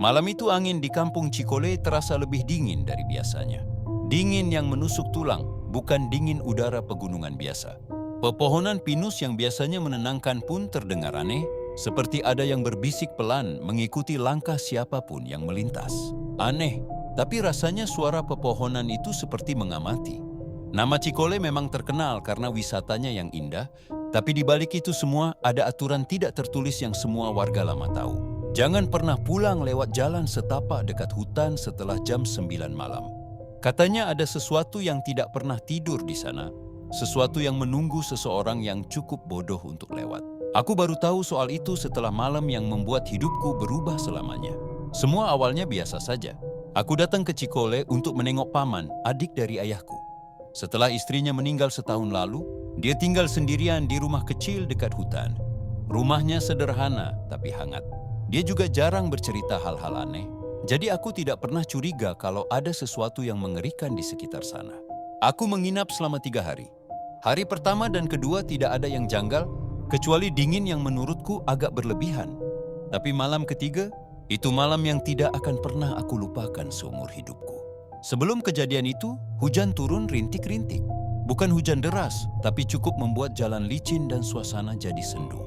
Malam itu angin di kampung Cikole terasa lebih dingin dari biasanya. Dingin yang menusuk tulang, bukan dingin udara pegunungan biasa. Pepohonan pinus yang biasanya menenangkan pun terdengar aneh, seperti ada yang berbisik pelan mengikuti langkah siapapun yang melintas. Aneh, tapi rasanya suara pepohonan itu seperti mengamati. Nama Cikole memang terkenal karena wisatanya yang indah, tapi di balik itu semua ada aturan tidak tertulis yang semua warga lama tahu. Jangan pernah pulang lewat jalan setapak dekat hutan setelah jam 9 malam. Katanya ada sesuatu yang tidak pernah tidur di sana, sesuatu yang menunggu seseorang yang cukup bodoh untuk lewat. Aku baru tahu soal itu setelah malam yang membuat hidupku berubah selamanya. Semua awalnya biasa saja. Aku datang ke Cikole untuk menengok paman, adik dari ayahku. Setelah istrinya meninggal setahun lalu, dia tinggal sendirian di rumah kecil dekat hutan. Rumahnya sederhana tapi hangat. Dia juga jarang bercerita hal-hal aneh, jadi aku tidak pernah curiga kalau ada sesuatu yang mengerikan di sekitar sana. Aku menginap selama 3 hari. Hari pertama dan kedua tidak ada yang janggal, kecuali dingin yang menurutku agak berlebihan. Tapi malam ketiga, itu malam yang tidak akan pernah aku lupakan seumur hidupku. Sebelum kejadian itu, hujan turun rintik-rintik. Bukan hujan deras, tapi cukup membuat jalan licin dan suasana jadi sendu.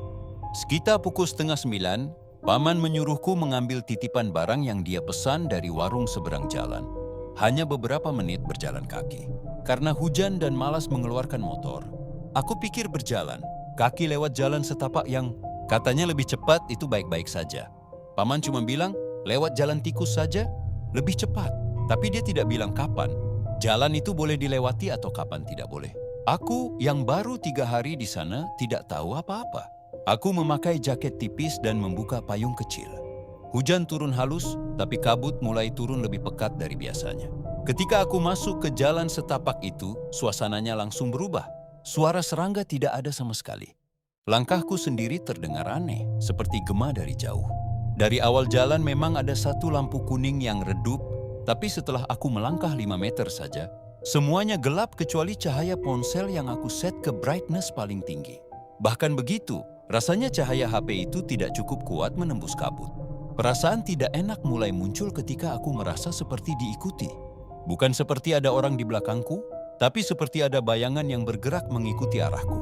Sekitar pukul 8:30, Paman menyuruhku mengambil titipan barang yang dia pesan dari warung seberang jalan. Hanya beberapa menit berjalan kaki. Karena hujan dan malas mengeluarkan motor, aku pikir berjalan kaki lewat jalan setapak yang katanya lebih cepat itu baik-baik saja. Paman cuma bilang, lewat jalan tikus saja lebih cepat. Tapi dia tidak bilang kapan. Jalan itu boleh dilewati atau kapan tidak boleh. Aku yang baru 3 hari di sana tidak tahu apa-apa. Aku memakai jaket tipis dan membuka payung kecil. Hujan turun halus, tapi kabut mulai turun lebih pekat dari biasanya. Ketika aku masuk ke jalan setapak itu, suasananya langsung berubah. Suara serangga tidak ada sama sekali. Langkahku sendiri terdengar aneh, seperti gema dari jauh. Dari awal jalan memang ada satu lampu kuning yang redup, tapi setelah aku melangkah 5 meter saja, semuanya gelap kecuali cahaya ponsel yang aku set ke brightness paling tinggi. Bahkan begitu, rasanya cahaya HP itu tidak cukup kuat menembus kabut. Perasaan tidak enak mulai muncul ketika aku merasa seperti diikuti. Bukan seperti ada orang di belakangku, tapi seperti ada bayangan yang bergerak mengikuti arahku.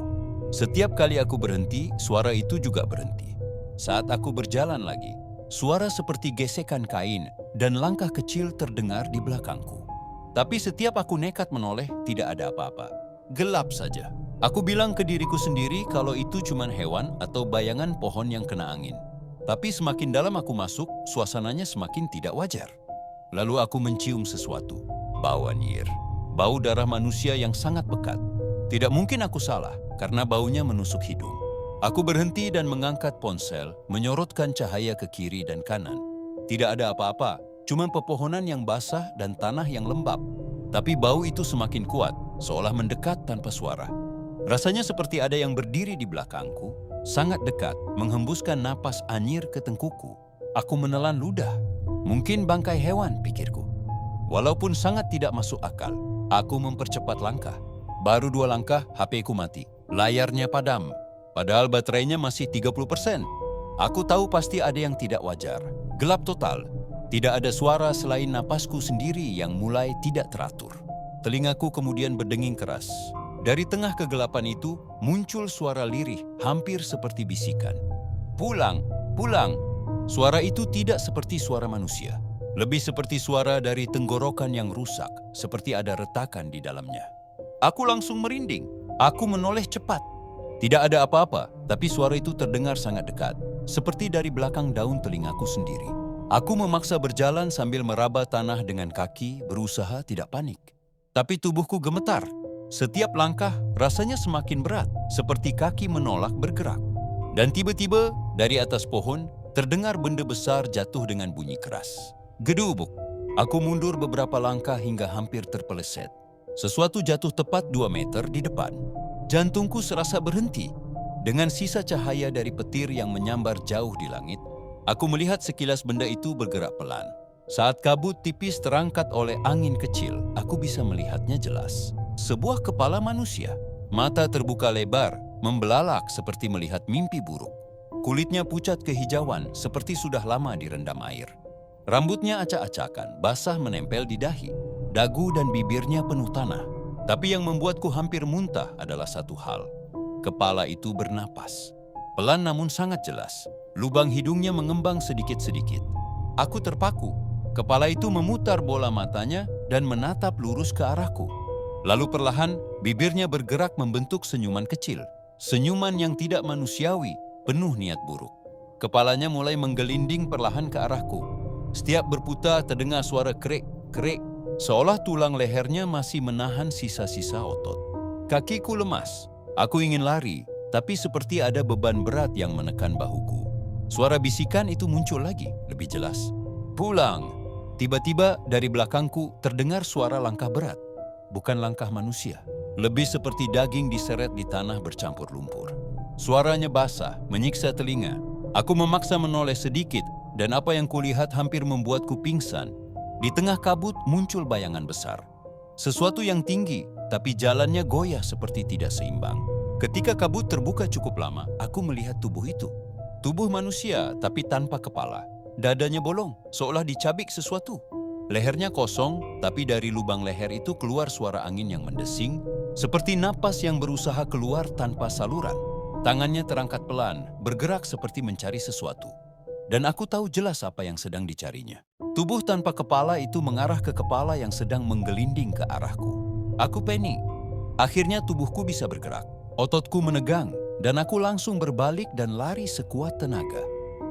Setiap kali aku berhenti, suara itu juga berhenti. Saat aku berjalan lagi, suara seperti gesekan kain dan langkah kecil terdengar di belakangku. Tapi setiap aku nekat menoleh, tidak ada apa-apa. Gelap saja. Aku bilang ke diriku sendiri kalau itu cuma hewan atau bayangan pohon yang kena angin. Tapi semakin dalam aku masuk, suasananya semakin tidak wajar. Lalu aku mencium sesuatu. Bau anyir. Bau darah manusia yang sangat pekat. Tidak mungkin aku salah, karena baunya menusuk hidung. Aku berhenti dan mengangkat ponsel, menyorotkan cahaya ke kiri dan kanan. Tidak ada apa-apa, cuma pepohonan yang basah dan tanah yang lembab. Tapi bau itu semakin kuat, seolah mendekat tanpa suara. Rasanya seperti ada yang berdiri di belakangku, sangat dekat, menghembuskan napas anyir ke tengkuku. Aku menelan ludah. Mungkin bangkai hewan, pikirku. Walaupun sangat tidak masuk akal, aku mempercepat langkah. Baru 2 langkah, HP-ku mati. Layarnya padam, padahal baterainya masih 30%. Aku tahu pasti ada yang tidak wajar. Gelap total. Tidak ada suara selain napasku sendiri yang mulai tidak teratur. Telingaku kemudian berdenging keras. Dari tengah kegelapan itu, muncul suara lirih, hampir seperti bisikan. Pulang, pulang. Suara itu tidak seperti suara manusia. Lebih seperti suara dari tenggorokan yang rusak, seperti ada retakan di dalamnya. Aku langsung merinding. Aku menoleh cepat. Tidak ada apa-apa, tapi suara itu terdengar sangat dekat, seperti dari belakang daun telingaku sendiri. Aku memaksa berjalan sambil meraba tanah dengan kaki, berusaha tidak panik. Tapi tubuhku gemetar. Setiap langkah rasanya semakin berat, seperti kaki menolak bergerak. Dan tiba-tiba, dari atas pohon, terdengar benda besar jatuh dengan bunyi keras. Gedubuk. Aku mundur beberapa langkah hingga hampir terpeleset. Sesuatu jatuh tepat 2 meter di depan. Jantungku serasa berhenti. Dengan sisa cahaya dari petir yang menyambar jauh di langit, aku melihat sekilas benda itu bergerak pelan. Saat kabut tipis terangkat oleh angin kecil, aku bisa melihatnya jelas. Sebuah kepala manusia. Mata terbuka lebar, membelalak seperti melihat mimpi buruk. Kulitnya pucat kehijauan seperti sudah lama direndam air. Rambutnya acak-acakan, basah menempel di dahi. Dagu dan bibirnya penuh tanah. Tapi yang membuatku hampir muntah adalah satu hal. Kepala itu bernapas. Pelan namun sangat jelas. Lubang hidungnya mengembang sedikit-sedikit. Aku terpaku. Kepala itu memutar bola matanya dan menatap lurus ke arahku. Lalu perlahan, bibirnya bergerak membentuk senyuman kecil. Senyuman yang tidak manusiawi, penuh niat buruk. Kepalanya mulai menggelinding perlahan ke arahku. Setiap berputar terdengar suara krek-krek, seolah tulang lehernya masih menahan sisa-sisa otot. Kakiku lemas. Aku ingin lari, tapi seperti ada beban berat yang menekan bahuku. Suara bisikan itu muncul lagi, lebih jelas. Pulang! Tiba-tiba dari belakangku terdengar suara langkah berat. Bukan langkah manusia. Lebih seperti daging diseret di tanah bercampur lumpur. Suaranya basah, menyiksa telinga. Aku memaksa menoleh sedikit, dan apa yang kulihat hampir membuatku pingsan. Di tengah kabut muncul bayangan besar. Sesuatu yang tinggi, tapi jalannya goyah seperti tidak seimbang. Ketika kabut terbuka cukup lama, aku melihat tubuh itu. Tubuh manusia, tapi tanpa kepala. Dadanya bolong, seolah dicabik sesuatu. Lehernya kosong, tapi dari lubang leher itu keluar suara angin yang mendesing, seperti napas yang berusaha keluar tanpa saluran. Tangannya terangkat pelan, bergerak seperti mencari sesuatu. Dan aku tahu jelas apa yang sedang dicarinya. Tubuh tanpa kepala itu mengarah ke kepala yang sedang menggelinding ke arahku. Aku panik. Akhirnya tubuhku bisa bergerak. Ototku menegang, dan aku langsung berbalik dan lari sekuat tenaga.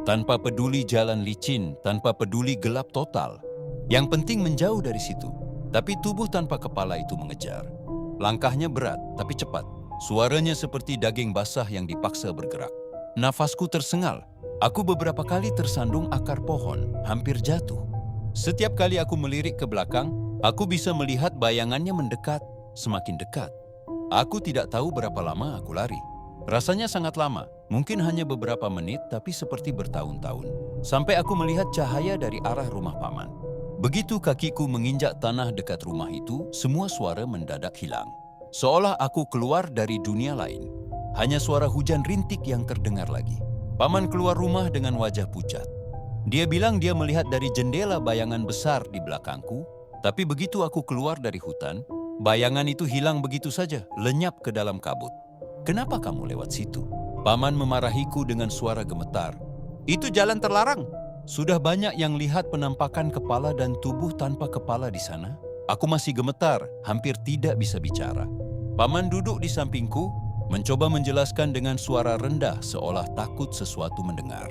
Tanpa peduli jalan licin, tanpa peduli gelap total. Yang penting menjauh dari situ. Tapi tubuh tanpa kepala itu mengejar. Langkahnya berat, tapi cepat. Suaranya seperti daging basah yang dipaksa bergerak. Nafasku tersengal. Aku beberapa kali tersandung akar pohon, hampir jatuh. Setiap kali aku melirik ke belakang, aku bisa melihat bayangannya mendekat, semakin dekat. Aku tidak tahu berapa lama aku lari. Rasanya sangat lama, mungkin hanya beberapa menit, tapi seperti bertahun-tahun. Sampai aku melihat cahaya dari arah rumah paman. Begitu kakiku menginjak tanah dekat rumah itu, semua suara mendadak hilang. Seolah aku keluar dari dunia lain. Hanya suara hujan rintik yang terdengar lagi. Paman keluar rumah dengan wajah pucat. Dia bilang dia melihat dari jendela bayangan besar di belakangku, tapi begitu aku keluar dari hutan, bayangan itu hilang begitu saja, lenyap ke dalam kabut. Kenapa kamu lewat situ? Paman memarahiku dengan suara gemetar. Itu jalan terlarang. Sudah banyak yang lihat penampakan kepala dan tubuh tanpa kepala di sana. Aku masih gemetar, hampir tidak bisa bicara. Paman duduk di sampingku, mencoba menjelaskan dengan suara rendah seolah takut sesuatu mendengar.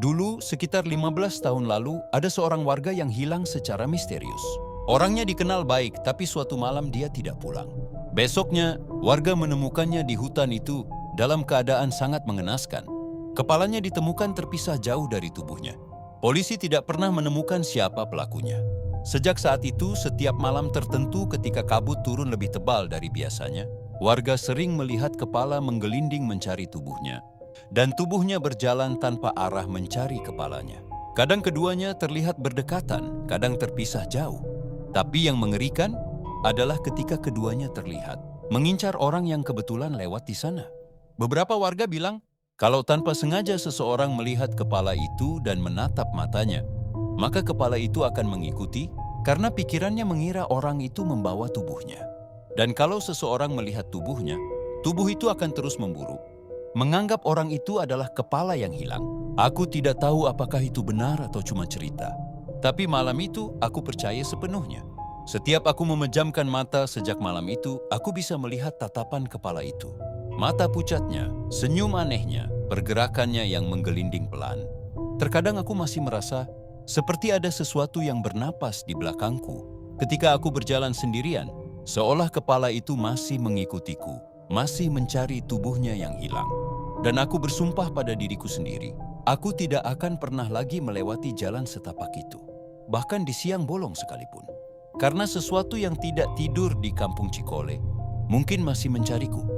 Dulu, sekitar 15 tahun lalu, ada seorang warga yang hilang secara misterius. Orangnya dikenal baik, tapi suatu malam dia tidak pulang. Besoknya, warga menemukannya di hutan itu dalam keadaan sangat mengenaskan. Kepalanya ditemukan terpisah jauh dari tubuhnya. Polisi tidak pernah menemukan siapa pelakunya. Sejak saat itu, setiap malam tertentu ketika kabut turun lebih tebal dari biasanya, warga sering melihat kepala menggelinding mencari tubuhnya, dan tubuhnya berjalan tanpa arah mencari kepalanya. Kadang keduanya terlihat berdekatan, kadang terpisah jauh. Tapi yang mengerikan adalah ketika keduanya terlihat, mengincar orang yang kebetulan lewat di sana. Beberapa warga bilang, kalau tanpa sengaja seseorang melihat kepala itu dan menatap matanya, maka kepala itu akan mengikuti karena pikirannya mengira orang itu membawa tubuhnya. Dan kalau seseorang melihat tubuhnya, tubuh itu akan terus memburu, menganggap orang itu adalah kepala yang hilang. Aku tidak tahu apakah itu benar atau cuma cerita. Tapi malam itu aku percaya sepenuhnya. Setiap aku memejamkan mata sejak malam itu, aku bisa melihat tatapan kepala itu. Mata pucatnya, senyum anehnya, pergerakannya yang menggelinding pelan. Terkadang aku masih merasa seperti ada sesuatu yang bernapas di belakangku. Ketika aku berjalan sendirian, seolah kepala itu masih mengikutiku, masih mencari tubuhnya yang hilang. Dan aku bersumpah pada diriku sendiri, aku tidak akan pernah lagi melewati jalan setapak itu. Bahkan di siang bolong sekalipun. Karena sesuatu yang tidak tidur di kampung Cikole mungkin masih mencariku.